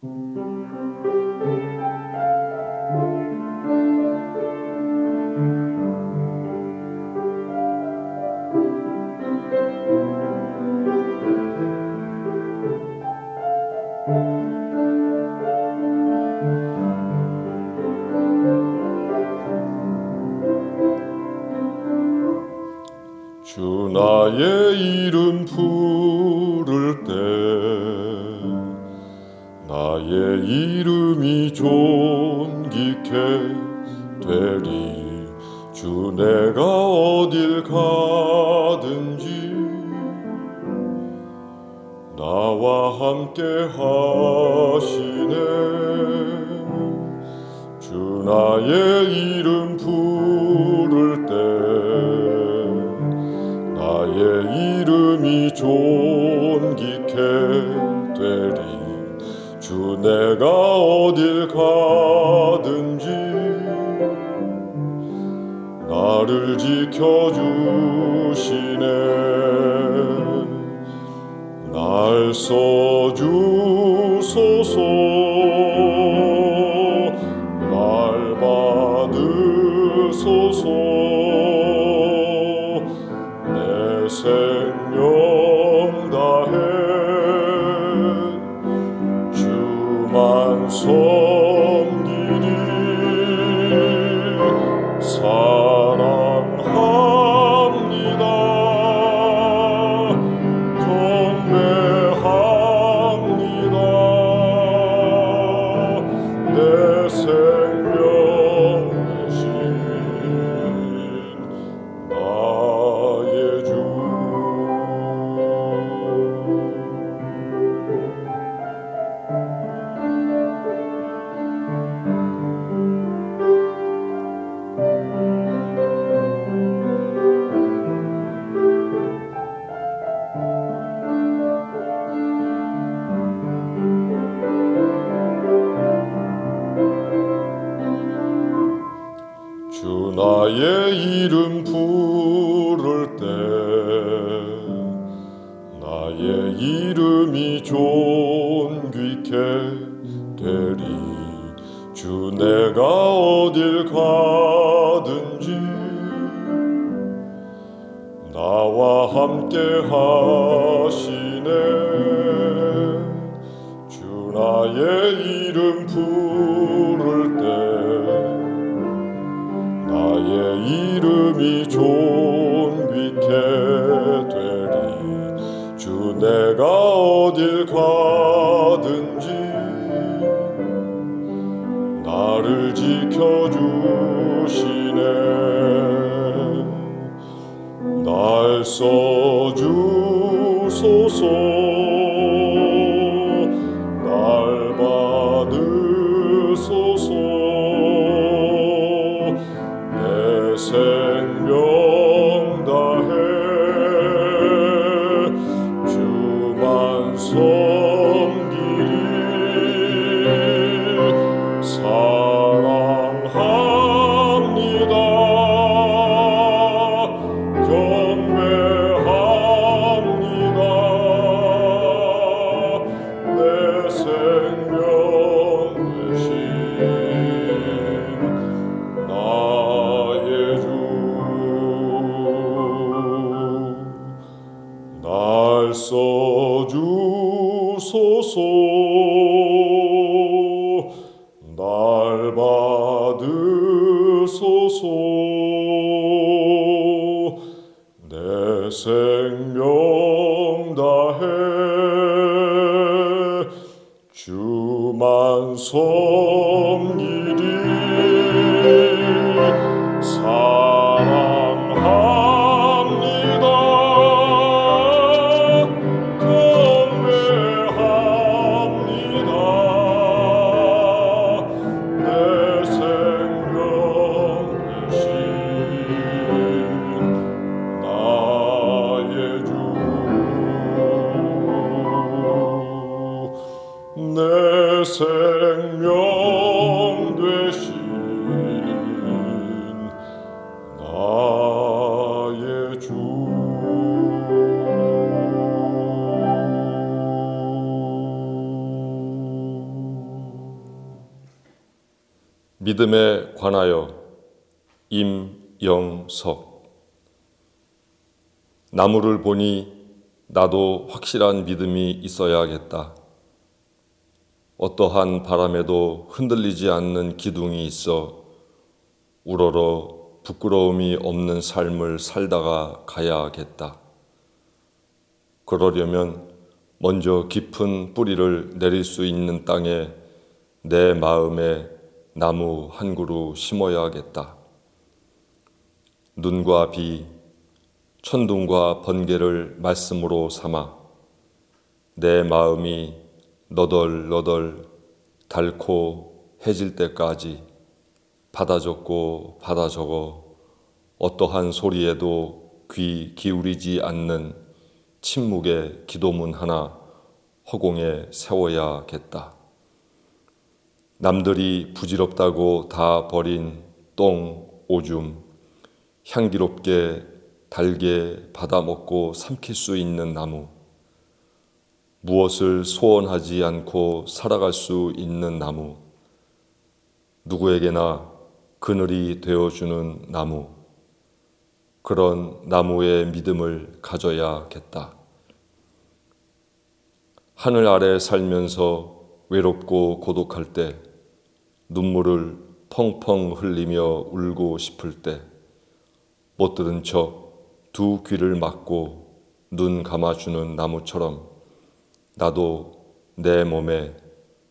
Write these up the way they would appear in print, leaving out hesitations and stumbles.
주 나의 이름 부를 때 나의 이름이 존귀케 되리. 주 내가 어딜 가든지 나와 함께 하시네. 주 나의 이름 부를 때 나의 이름이 존귀케 되리. 주 내가 어딜 가든지 나를 지켜주시네. 날 써주소서. 날 받으소서. 내 생명 다해 주만 섬기리. 사랑합니다. 경배합니다. 내 생명 대신 나의 주. 주 나의 이름 부를 때 나의 이름이 존귀케 되리. 주 내가 어딜 가든지 나와 함께 하시네. 주 나의 이름 부를 때 나의 이름이 존귀케 되리. 주 내가 어딜 가든지 나를 지켜주시네. 날 써주소서. 날 받으소서. 내 생명 다해 주만 섬기리. 사랑합니다. 경배합니다. 내 생명 대신 나의 주. 날 써주소서. 날 받으소서. 내 생명 다해 주만 섬기리. 사랑합니다. 경배합니다. 내 생명 대신 나의 주. 내 생명 되신 나의 주. 믿음에 관하여 임영석. 나무를 보니 나도 확실한 믿음이 있어야겠다. 어떠한 바람에도 흔들리지 않는 기둥이 있어 우러러 부끄러움이 없는 삶을 살다가 가야겠다. 그러려면 먼저 깊은 뿌리를 내릴 수 있는 땅에 내 마음에 나무 한 그루 심어야겠다. 눈과 비, 천둥과 번개를 말씀으로 삼아 내 마음이 너덜너덜 닳고 해질 때까지 받아 적고 받아 적어 어떠한 소리에도 귀 기울이지 않는 침묵의 기도문 하나 허공에 세워야겠다. 남들이 부질없다고 다 버린 똥, 오줌, 향기롭게 달게 받아먹고 삼킬 수 있는 나무, 무엇을 소원하지 않고 살아갈 수 있는 나무, 누구에게나 그늘이 되어주는 나무, 그런 나무의 믿음을 가져야겠다. 하늘 아래 살면서 외롭고 고독할 때, 눈물을 펑펑 흘리며 울고 싶을 때, 못 들은 척 두 귀를 막고 눈 감아주는 나무처럼 나도 내 몸에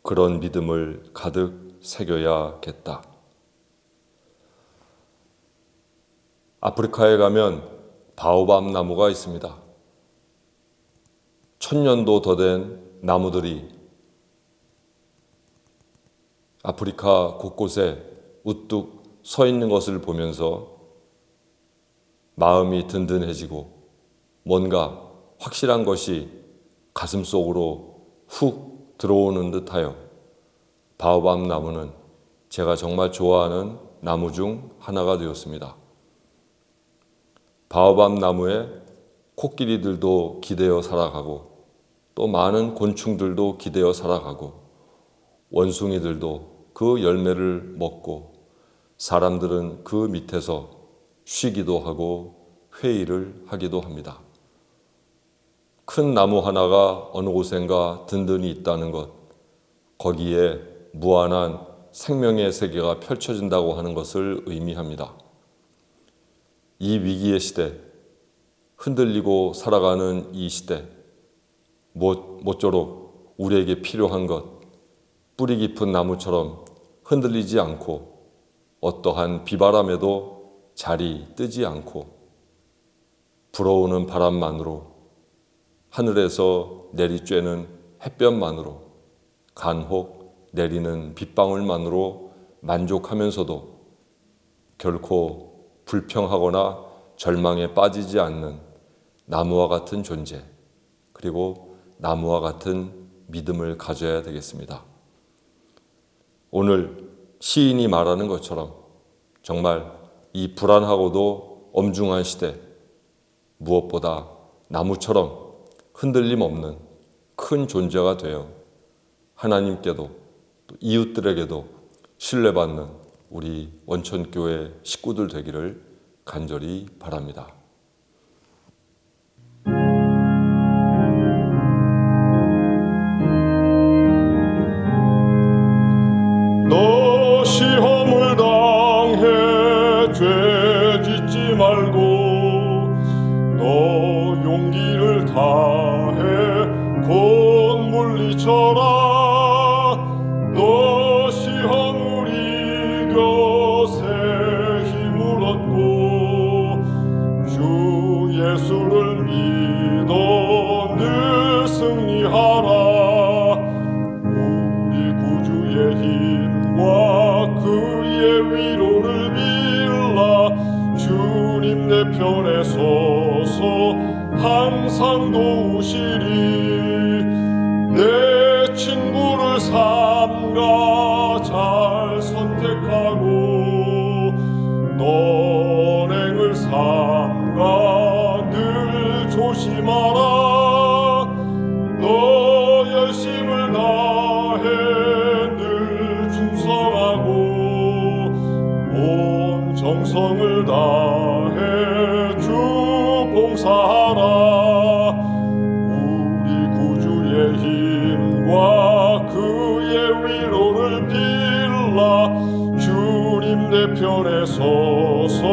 그런 믿음을 가득 새겨야겠다. 아프리카에 가면 바오밥 나무가 있습니다. 1000년도 더 된 나무들이 아프리카 곳곳에 우뚝 서 있는 것을 보면서 마음이 든든해지고 뭔가 확실한 것이 가슴속으로 훅 들어오는 듯하여 바오밥 나무는 제가 정말 좋아하는 나무 중 하나가 되었습니다. 바오밥 나무에 코끼리들도 기대어 살아가고 또 많은 곤충들도 기대어 살아가고 원숭이들도 그 열매를 먹고 사람들은 그 밑에서 쉬기도 하고 회의를 하기도 합니다. 큰 나무 하나가 어느 곳엔가 든든히 있다는 것, 거기에 무한한 생명의 세계가 펼쳐진다고 하는 것을 의미합니다. 이 위기의 시대, 흔들리고 살아가는 이 시대, 모쪼록 우리에게 필요한 것, 뿌리 깊은 나무처럼 흔들리지 않고 어떠한 비바람에도 자리 뜨지 않고 불어오는 바람만으로 하늘에서 내리쬐는 햇볕만으로 간혹 내리는 빗방울만으로 만족하면서도 결코 불평하거나 절망에 빠지지 않는 나무와 같은 존재, 그리고 나무와 같은 믿음을 가져야 되겠습니다. 오늘 시인이 말하는 것처럼 정말 이 불안하고도 엄중한 시대, 무엇보다 나무처럼 흔들림 없는 큰 존재가 되어 하나님께도 또 이웃들에게도 신뢰받는 우리 원천교회 식구들 되기를 간절히 바랍니다. 너 시험을 당해 죄 짓지 말고 너 용기를 다해 곧 물리쳐라. 너 시험을 이겨 새 힘을 얻고 주 예수를 믿어 늘 승리하라. 우리 구주의 힘과 그의 위로를 빌라. 주님 내 편에 서서 항상 도우시리. 내 친구를 삼가 잘 선택하고 너행을 삼가 늘 조심하라. 너 열심을 다해 늘 충성하고 정성을 다해 주 봉사하라. 우리 구주의 힘과 그의 위로를 빌라. 주님 내 편에 서서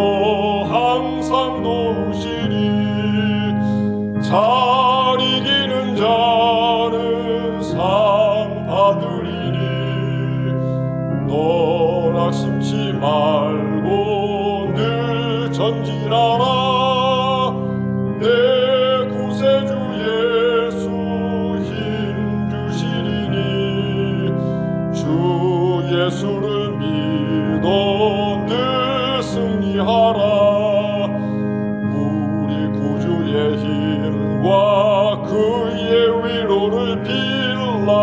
항상 도우시리. 잘 이기는 자는 상 받으리니 낙심치 말고 늘 전진하라. 내 구세주 예수 힘 주시리니 주 예수를 믿어 늘 승리하라. 우리 구주의 힘과 그의 위로를 빌라.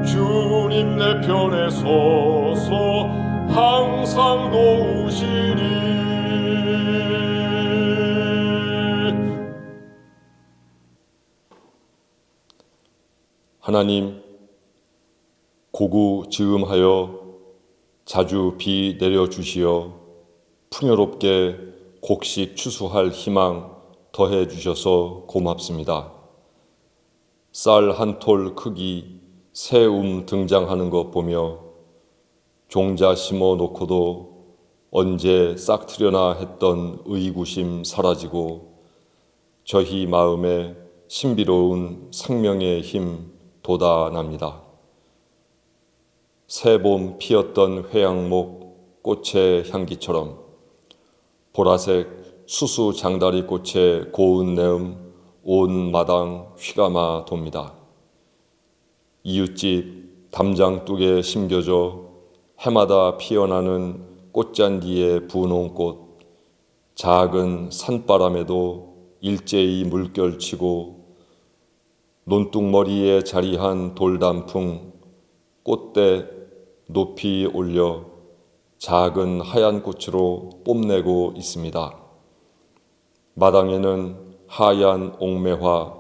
주님 내 편에 서서 항상 도우시리. 하나님, 고구지음하여 자주 비 내려주시어 풍요롭게 곡식 추수할 희망 더해 주셔서 고맙습니다. 쌀 한 톨 크기 새 등장하는 것 보며 종자 심어 놓고도 언제 싹트려나 했던 의구심 사라지고 저희 마음에 신비로운 생명의 힘 돋아납니다. 새봄 피었던 회양목 꽃의 향기처럼 보라색 수수 장다리 꽃의 고운 내음 온 마당 휘감아 돕니다. 이웃집 담장둑에 심겨져 해마다 피어나는 꽃잔디의 분홍꽃, 작은 산바람에도 일제히 물결치고 논둑머리에 자리한 돌단풍, 꽃대 높이 올려 작은 하얀 꽃으로 뽐내고 있습니다. 마당에는 하얀 옥매화,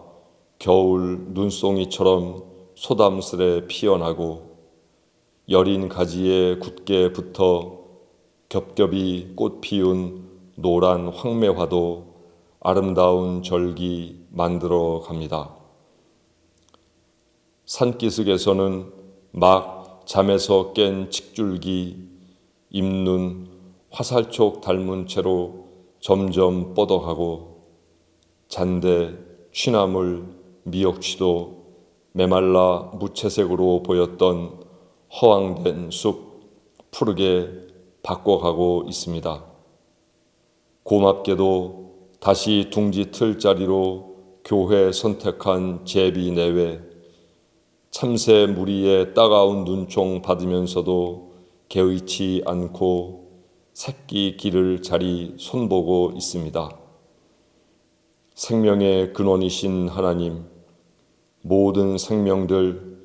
겨울 눈송이처럼 소담스레 피어나고 여린 가지에 굳게 붙어 겹겹이 꽃 피운 노란 황매화도 아름다운 절기 만들어 갑니다. 산기슭에서는 막 잠에서 깬 칡줄기, 잎눈 화살촉 닮은 채로 점점 뻗어가고 잔대, 취나물, 미역취도 메말라 무채색으로 보였던 허황된 숲 푸르게 바꿔가고 있습니다. 고맙게도 다시 둥지 틀 자리로 교회 선택한 제비 내외, 참새 무리의 따가운 눈총 받으면서도 개의치 않고 새끼 기를 자리 손보고 있습니다. 생명의 근원이신 하나님, 모든 생명들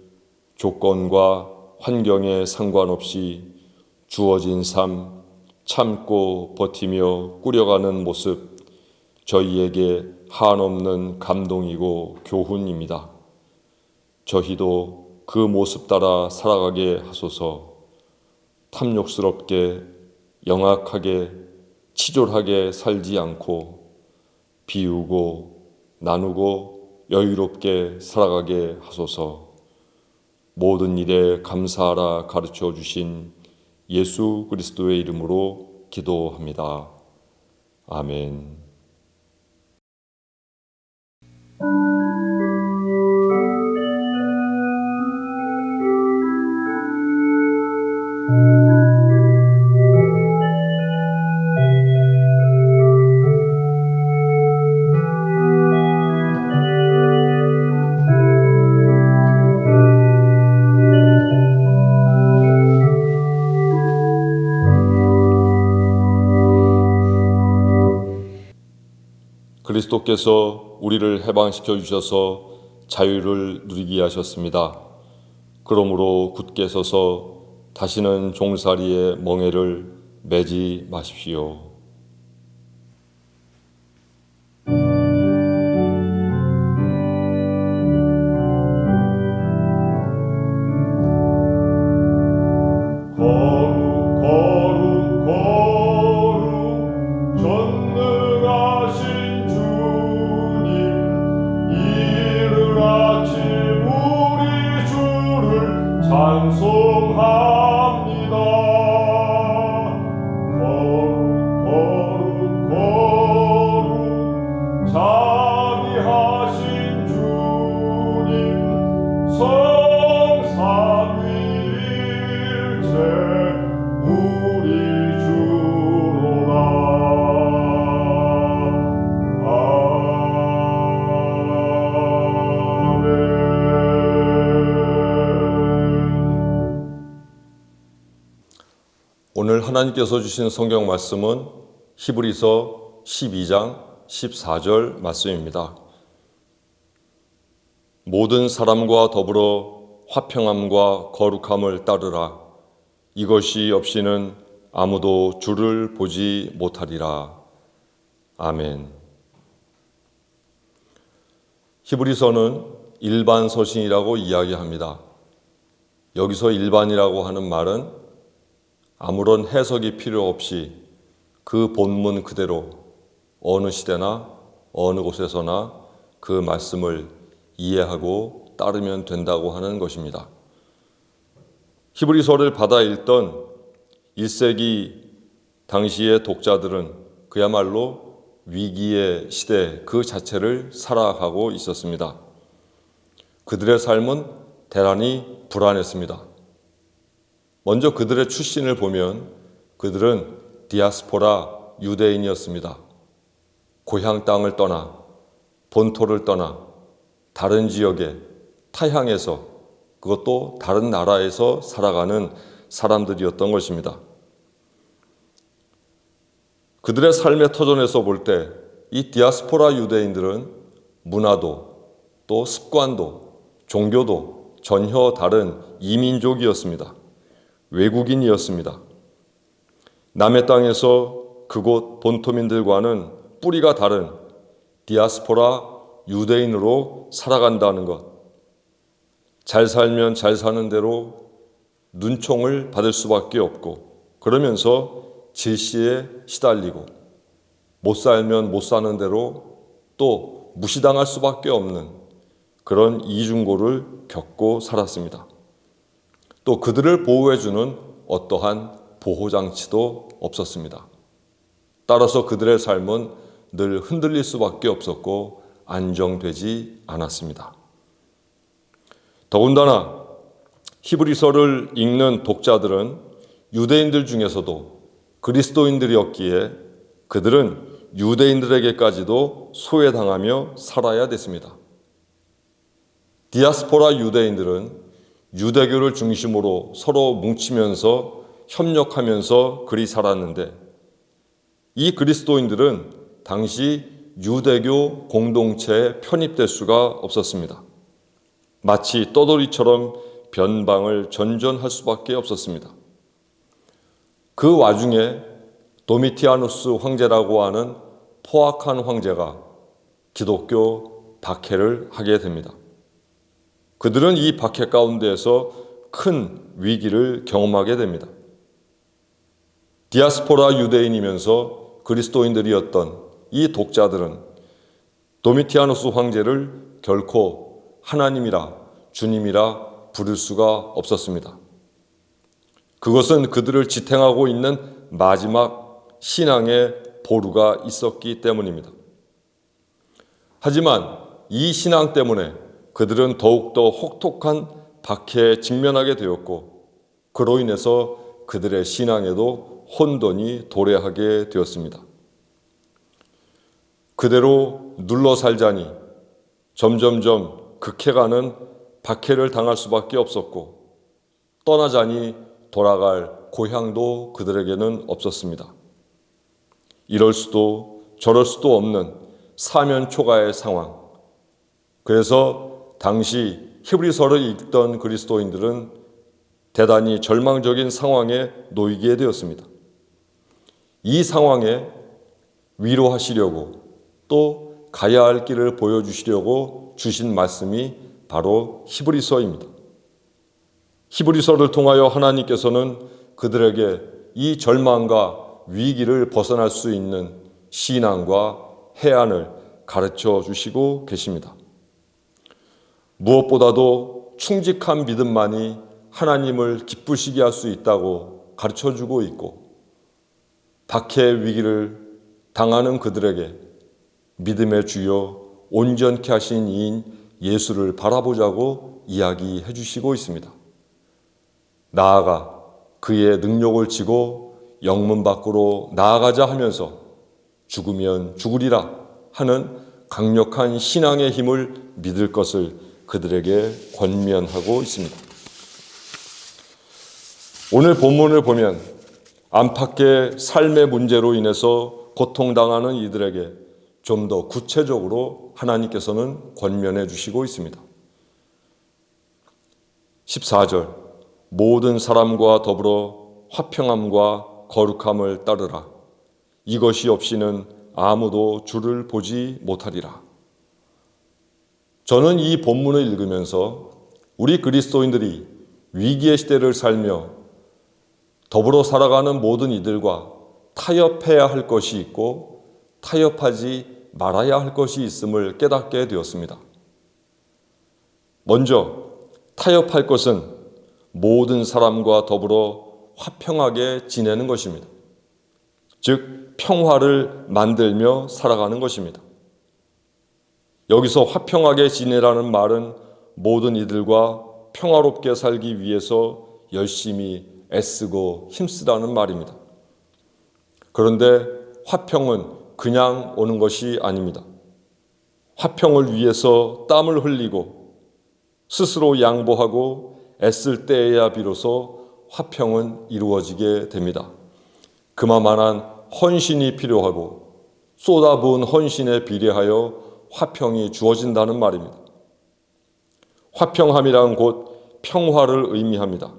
조건과 환경에 상관없이 주어진 삶 참고 버티며 꾸려가는 모습 저희에게 한없는 감동이고 교훈입니다. 저희도 그 모습 따라 살아가게 하소서. 탐욕스럽게 영악하게 치졸하게 살지 않고 비우고 나누고 여유롭게 살아가게 하소서. 모든 일에 감사하라 가르쳐 주신 예수 그리스도의 이름으로 기도합니다. 아멘. 그리스도께서 우리를 해방시켜 주셔서 자유를 누리게 하셨습니다. 그러므로 굳게 서서 다시는 종살이의 멍에를 매지 마십시오. 거룩 거룩 거룩 찬송합니다. 거룩 거룩 자비하신 주님 성삼위일체 우리 주로다. 오늘 하나님께서 주신 성경 말씀은 히브리서 12장 14절 말씀입니다. 모든 사람과 더불어 화평함과 거룩함을 따르라. 이것이 없이는 아무도 주를 보지 못하리라. 아멘. 히브리서는 일반 서신이라고 이야기합니다. 여기서 일반이라고 하는 말은 아무런 해석이 필요 없이 그 본문 그대로 어느 시대나 어느 곳에서나 그 말씀을 이해하고 따르면 된다고 하는 것입니다. 히브리서를 받아 읽던 1세기 당시의 독자들은 그야말로 위기의 시대 그 자체를 살아가고 있었습니다. 그들의 삶은 대단히 불안했습니다. 먼저 그들의 출신을 보면 그들은 디아스포라 유대인이었습니다. 고향 땅을 떠나 본토를 떠나 다른 지역에 타향에서 그것도 다른 나라에서 살아가는 사람들이었던 것입니다. 그들의 삶의 터전에서 볼 때 이 디아스포라 유대인들은 문화도 또 습관도 종교도 전혀 다른 이민족이었습니다. 외국인이었습니다. 남의 땅에서 그곳 본토민들과는 뿌리가 다른 디아스포라 유대인으로 살아간다는 것. 잘 살면 잘 사는 대로 눈총을 받을 수밖에 없고 그러면서 질시에 시달리고 못 살면 못 사는 대로 또 무시당할 수밖에 없는 그런 이중고를 겪고 살았습니다. 또 그들을 보호해주는 어떠한 보호장치도 없었습니다. 따라서 그들의 삶은 늘 흔들릴 수밖에 없었고 안정되지 않았습니다. 더군다나 히브리서를 읽는 독자들은 유대인들 중에서도 그리스도인들이었기에 그들은 유대인들에게까지도 소외당하며 살아야 됐습니다. 디아스포라 유대인들은 유대교를 중심으로 서로 뭉치면서 협력하면서 그리 살았는데 이 그리스도인들은 당시 유대교 공동체에 편입될 수가 없었습니다. 마치 떠돌이처럼 변방을 전전할 수밖에 없었습니다. 그 와중에 도미티아누스 황제라고 하는 포악한 황제가 기독교 박해를 하게 됩니다. 그들은 이 박해 가운데에서 큰 위기를 경험하게 됩니다. 디아스포라 유대인이면서 그리스도인들이었던 이 독자들은 도미티아누스 황제를 결코 하나님이라 주님이라 부를 수가 없었습니다. 그것은 그들을 지탱하고 있는 마지막 신앙의 보루가 있었기 때문입니다. 하지만 이 신앙 때문에 그들은 더욱더 혹독한 박해에 직면하게 되었고 그로 인해서 그들의 신앙에도 혼돈이 도래하게 되었습니다. 그대로 눌러 살자니 점점점 극해가는 박해를 당할 수밖에 없었고 떠나자니 돌아갈 고향도 그들에게는 없었습니다. 이럴 수도 저럴 수도 없는 사면초가의 상황. 그래서 당시 히브리서를 읽던 그리스도인들은 대단히 절망적인 상황에 놓이게 되었습니다. 이 상황에 위로하시려고 또 가야 할 길을 보여주시려고 주신 말씀이 바로 히브리서입니다. 히브리서를 통하여 하나님께서는 그들에게 이 절망과 위기를 벗어날 수 있는 신앙과 해안을 가르쳐 주시고 계십니다. 무엇보다도 충직한 믿음만이 하나님을 기쁘시게 할 수 있다고 가르쳐주고 있고, 박해의 위기를 당하는 그들에게 믿음의 주여 온전케 하신 이인 예수를 바라보자고 이야기해 주시고 있습니다. 나아가 그의 능력을 지고 영문 밖으로 나아가자 하면서 죽으면 죽으리라 하는 강력한 신앙의 힘을 믿을 것을 그들에게 권면하고 있습니다. 오늘 본문을 보면 안팎의 삶의 문제로 인해서 고통당하는 이들에게 좀 더 구체적으로 하나님께서는 권면해 주시고 있습니다. 14절, 모든 사람과 더불어 화평함과 거룩함을 따르라. 이것이 없이는 아무도 주를 보지 못하리라. 저는 이 본문을 읽으면서 우리 그리스도인들이 위기의 시대를 살며 더불어 살아가는 모든 이들과 타협해야 할 것이 있고 타협하지 말아야 할 것이 있음을 깨닫게 되었습니다. 먼저 타협할 것은 모든 사람과 더불어 화평하게 지내는 것입니다. 즉 평화를 만들며 살아가는 것입니다. 여기서 화평하게 지내라는 말은 모든 이들과 평화롭게 살기 위해서 열심히 애쓰고 힘쓰라는 말입니다. 그런데 화평은 그냥 오는 것이 아닙니다. 화평을 위해서 땀을 흘리고 스스로 양보하고 애쓸 때에야 비로소 화평은 이루어지게 됩니다. 그만한 헌신이 필요하고 쏟아부은 헌신에 비례하여 화평이 주어진다는 말입니다. 화평함이란 곧 평화를 의미합니다.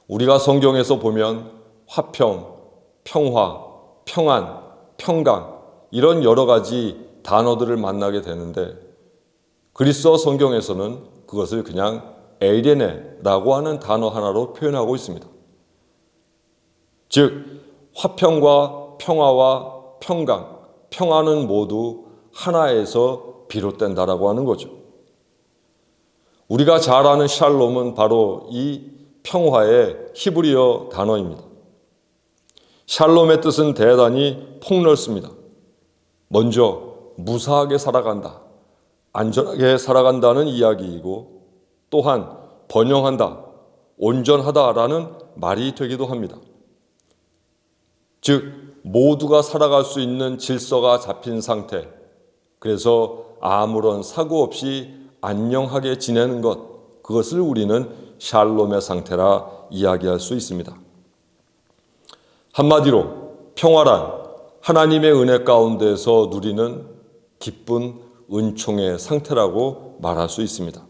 우리가 성경에서 보면 화평, 평화, 평안, 평강 이런 여러 가지 단어들을 만나게 되는데 그리스어 성경에서는 그것을 그냥 에이레네라고 하는 단어 하나로 표현하고 있습니다. 즉 화평과 평화와 평강, 평화는 모두 하나에서 비롯된다라고 하는 거죠. 우리가 잘 아는 샬롬은 바로 이 평화의 히브리어 단어입니다. 샬롬의 뜻은 대단히 폭넓습니다. 먼저 무사하게 살아간다, 안전하게 살아간다는 이야기이고 또한 번영한다, 온전하다라는 말이 되기도 합니다. 즉 모두가 살아갈 수 있는 질서가 잡힌 상태, 그래서 아무런 사고 없이 안녕하게 지내는 것, 그것을 우리는 샬롬의 상태라 이야기할 수 있습니다. 한마디로 평화란 하나님의 은혜 가운데서 누리는 기쁜 은총의 상태라고 말할 수 있습니다.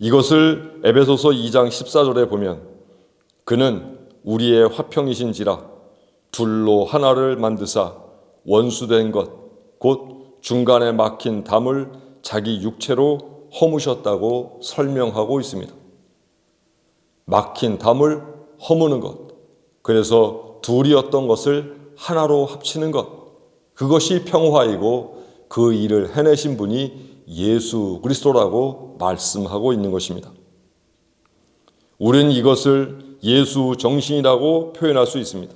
이것을 에베소서 2장 14절에 보면 그는 우리의 화평이신지라 둘로 하나를 만드사 원수된 것, 곧 중간에 막힌 담을 자기 육체로 허무셨다고 설명하고 있습니다. 막힌 담을 허무는 것, 그래서 둘이었던 것을 하나로 합치는 것, 그것이 평화이고 그 일을 해내신 분이 예수 그리스도라고 말씀하고 있는 것입니다. 우리는 이것을 예수 정신이라고 표현할 수 있습니다.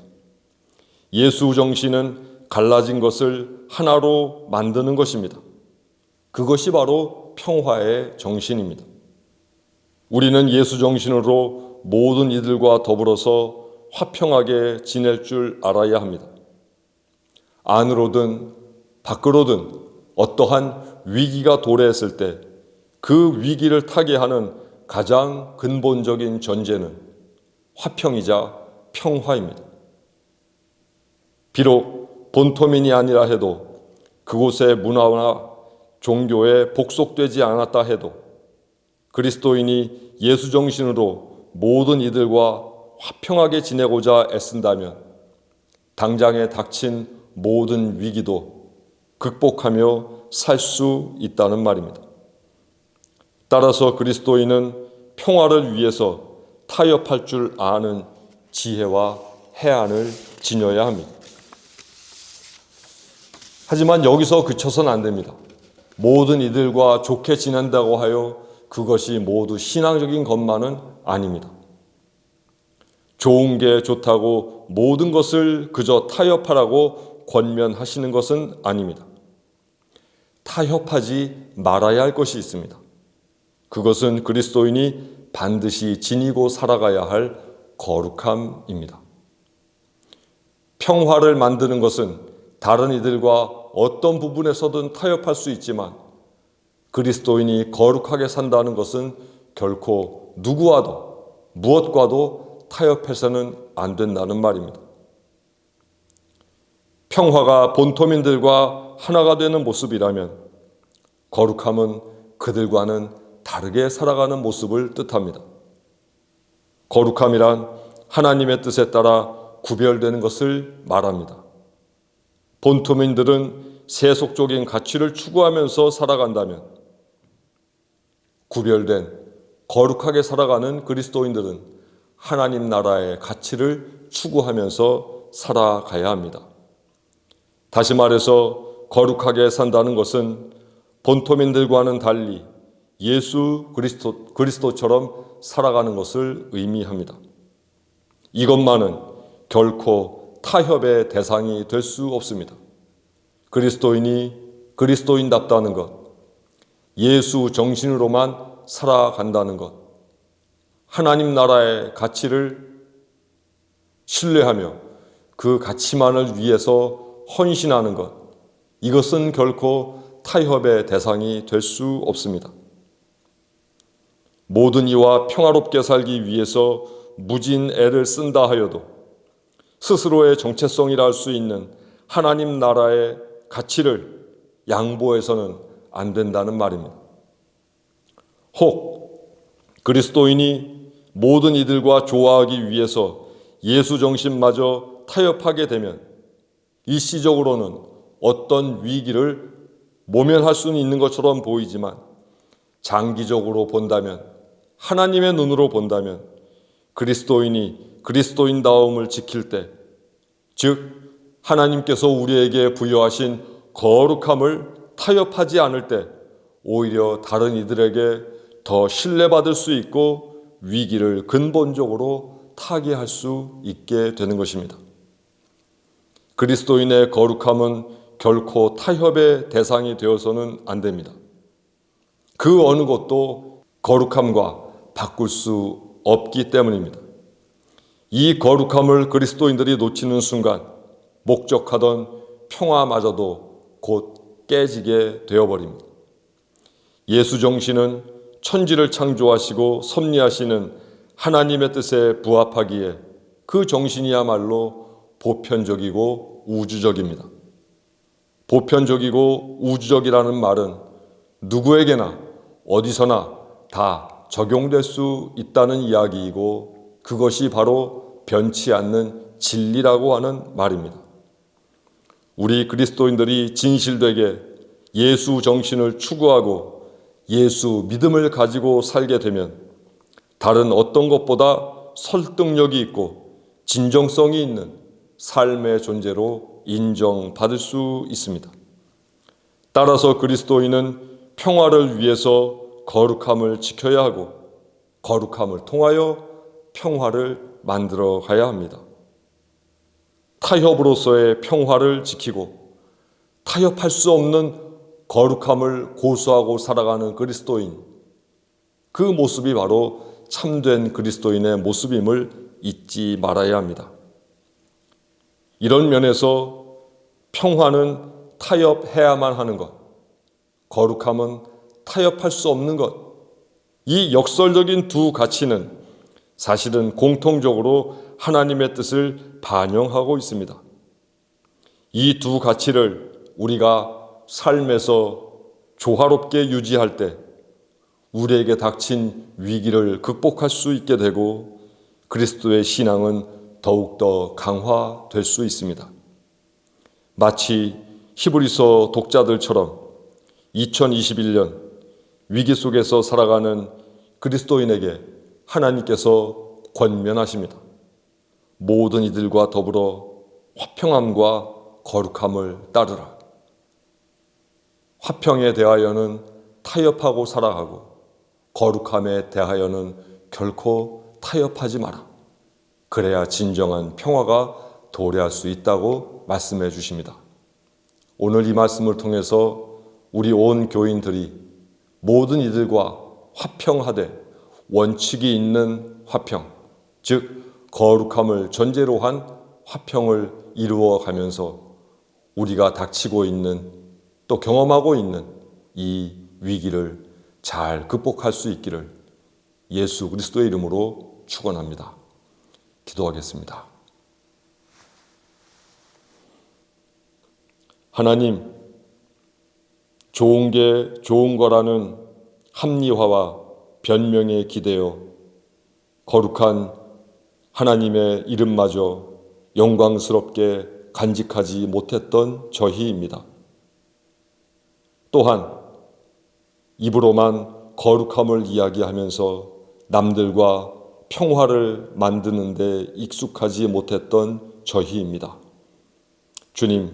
예수 정신은 갈라진 것을 하나로 만드는 것입니다. 그것이 바로 평화의 정신입니다. 우리는 예수 정신으로 모든 이들과 더불어서 화평하게 지낼 줄 알아야 합니다. 안으로든 밖으로든 어떠한 위기가 도래했을 때 그 위기를 타게 하는 가장 근본적인 전제는 화평이자 평화입니다. 비록 본토민이 아니라 해도 그곳의 문화나 종교에 복속되지 않았다 해도 그리스도인이 예수 정신으로 모든 이들과 화평하게 지내고자 애쓴다면 당장에 닥친 모든 위기도 극복하며 살 수 있다는 말입니다. 따라서 그리스도인은 평화를 위해서 타협할 줄 아는 지혜와 해안을 지녀야 합니다. 하지만 여기서 그쳐서는 안 됩니다. 모든 이들과 좋게 지낸다고 하여 그것이 모두 신앙적인 것만은 아닙니다. 좋은 게 좋다고 모든 것을 그저 타협하라고 권면하시는 것은 아닙니다. 타협하지 말아야 할 것이 있습니다. 그것은 그리스도인이 반드시 지니고 살아가야 할 거룩함입니다. 평화를 만드는 것은 다른 이들과 어떤 부분에서든 타협할 수 있지만 그리스도인이 거룩하게 산다는 것은 결코 누구와도 무엇과도 타협해서는 안 된다는 말입니다. 평화가 본토민들과 하나가 되는 모습이라면 거룩함은 그들과는 다르게 살아가는 모습을 뜻합니다. 거룩함이란 하나님의 뜻에 따라 구별되는 것을 말합니다. 본토민들은 세속적인 가치를 추구하면서 살아간다면 구별된 거룩하게 살아가는 그리스도인들은 하나님 나라의 가치를 추구하면서 살아가야 합니다. 다시 말해서 거룩하게 산다는 것은 본토민들과는 달리 예수 그리스도처럼 살아가는 것을 의미합니다. 이것만은 결코 타협의 대상이 될 수 없습니다. 그리스도인이 그리스도인답다는 것, 예수 정신으로만 살아간다는 것, 하나님 나라의 가치를 신뢰하며 그 가치만을 위해서 헌신하는 것, 이것은 결코 타협의 대상이 될 수 없습니다. 모든 이와 평화롭게 살기 위해서 무진 애를 쓴다 하여도 스스로의 정체성이라 할 수 있는 하나님 나라의 가치를 양보해서는 안 된다는 말입니다. 혹 그리스도인이 모든 이들과 조화하기 위해서 예수 정신마저 타협하게 되면 일시적으로는 어떤 위기를 모면할 수는 있는 것처럼 보이지만 장기적으로 본다면, 하나님의 눈으로 본다면 그리스도인이 그리스도인다움을 지킬 때, 즉 하나님께서 우리에게 부여하신 거룩함을 타협하지 않을 때 오히려 다른 이들에게 더 신뢰받을 수 있고 위기를 근본적으로 타개할 수 있게 되는 것입니다. 그리스도인의 거룩함은 결코 타협의 대상이 되어서는 안 됩니다. 그 어느 것도 거룩함과 바꿀 수 없기 때문입니다. 이 거룩함을 그리스도인들이 놓치는 순간 목적하던 평화마저도 곧 깨지게 되어버립니다. 예수 정신은 천지를 창조하시고 섭리하시는 하나님의 뜻에 부합하기에 그 정신이야말로 보편적이고 우주적입니다. 보편적이고 우주적이라는 말은 누구에게나 어디서나 다 적용될 수 있다는 이야기이고 그것이 바로 변치 않는 진리라고 하는 말입니다. 우리 그리스도인들이 진실되게 예수 정신을 추구하고 예수 믿음을 가지고 살게 되면 다른 어떤 것보다 설득력이 있고 진정성이 있는 삶의 존재로 인정받을 수 있습니다. 따라서 그리스도인은 평화를 위해서 거룩함을 지켜야 하고 거룩함을 통하여 평화를 만들어 가야 합니다. 타협으로서의 평화를 지키고 타협할 수 없는 거룩함을 고수하고 살아가는 그리스도인, 그 모습이 바로 참된 그리스도인의 모습임을 잊지 말아야 합니다. 이런 면에서 평화는 타협해야만 하는 것, 거룩함은 타협할 수 없는 것, 이 역설적인 두 가치는 사실은 공통적으로 하나님의 뜻을 반영하고 있습니다. 이 두 가치를 우리가 삶에서 조화롭게 유지할 때 우리에게 닥친 위기를 극복할 수 있게 되고 그리스도의 신앙은 더욱더 강화될 수 있습니다. 마치 히브리서 독자들처럼 2021년 위기 속에서 살아가는 그리스도인에게 하나님께서 권면하십니다. 모든 이들과 더불어 화평함과 거룩함을 따르라. 화평에 대하여는 타협하고 살아가고 거룩함에 대하여는 결코 타협하지 마라. 그래야 진정한 평화가 도래할 수 있다고 말씀해 주십니다. 오늘 이 말씀을 통해서 우리 온 교인들이 모든 이들과 화평하되 원칙이 있는 화평, 즉 거룩함을 전제로 한 화평을 이루어가면서 우리가 닥치고 있는 또 경험하고 있는 이 위기를 잘 극복할 수 있기를 예수 그리스도의 이름으로 축원합니다. 기도하겠습니다. 하나님, 좋은 게 좋은 거라는 합리화와 변명에 기대어 거룩한 하나님의 이름마저 영광스럽게 간직하지 못했던 저희입니다. 또한 입으로만 거룩함을 이야기하면서 남들과 평화를 만드는 데 익숙하지 못했던 저희입니다. 주님,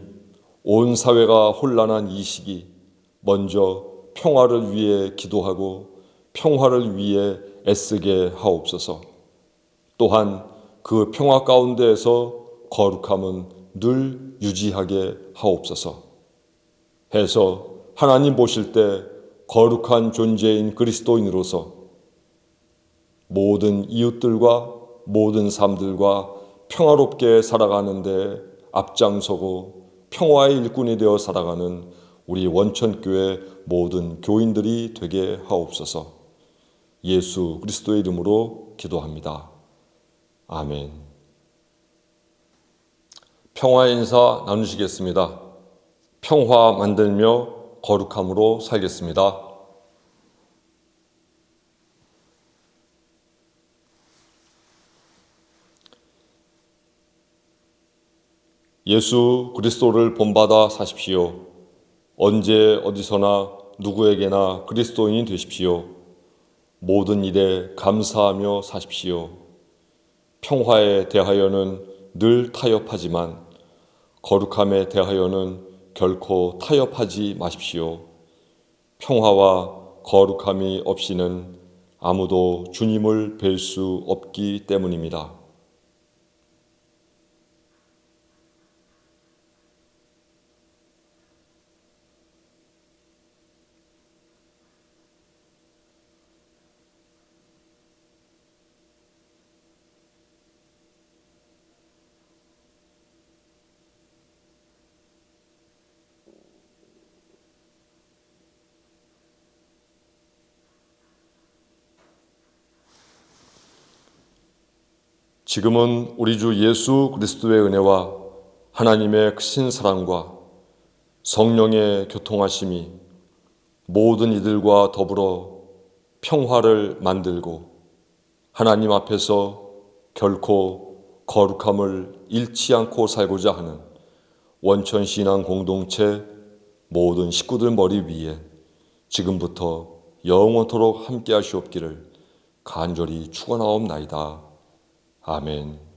온 사회가 혼란한 이 시기 먼저 평화를 위해 기도하고 평화를 위해 애쓰게 하옵소서. 또한 그 평화 가운데에서 거룩함은 늘 유지하게 하옵소서. 해서 하나님 보실 때 거룩한 존재인 그리스도인으로서 모든 이웃들과 모든 삶들과 평화롭게 살아가는 데 앞장서고 평화의 일꾼이 되어 살아가는 우리 원천교회 모든 교인들이 되게 하옵소서. 예수 그리스도의 이름으로 기도합니다. 아멘. 평화 인사 나누시겠습니다. 평화 만들며 거룩함으로 살겠습니다. 예수 그리스도를 본받아 사십시오. 언제 어디서나 누구에게나 그리스도인이 되십시오. 모든 일에 감사하며 사십시오. 평화에 대하여는 늘 타협하지만 거룩함에 대하여는 결코 타협하지 마십시오. 평화와 거룩함이 없이는 아무도 주님을 뵐 수 없기 때문입니다. 지금은 우리 주 예수 그리스도의 은혜와 하나님의 크신 사랑과 성령의 교통하심이 모든 이들과 더불어 평화를 만들고 하나님 앞에서 결코 거룩함을 잃지 않고 살고자 하는 원천신앙 공동체 모든 식구들 머리 위에 지금부터 영원토록 함께 하시옵기를 간절히 축원하옵나이다. 아멘.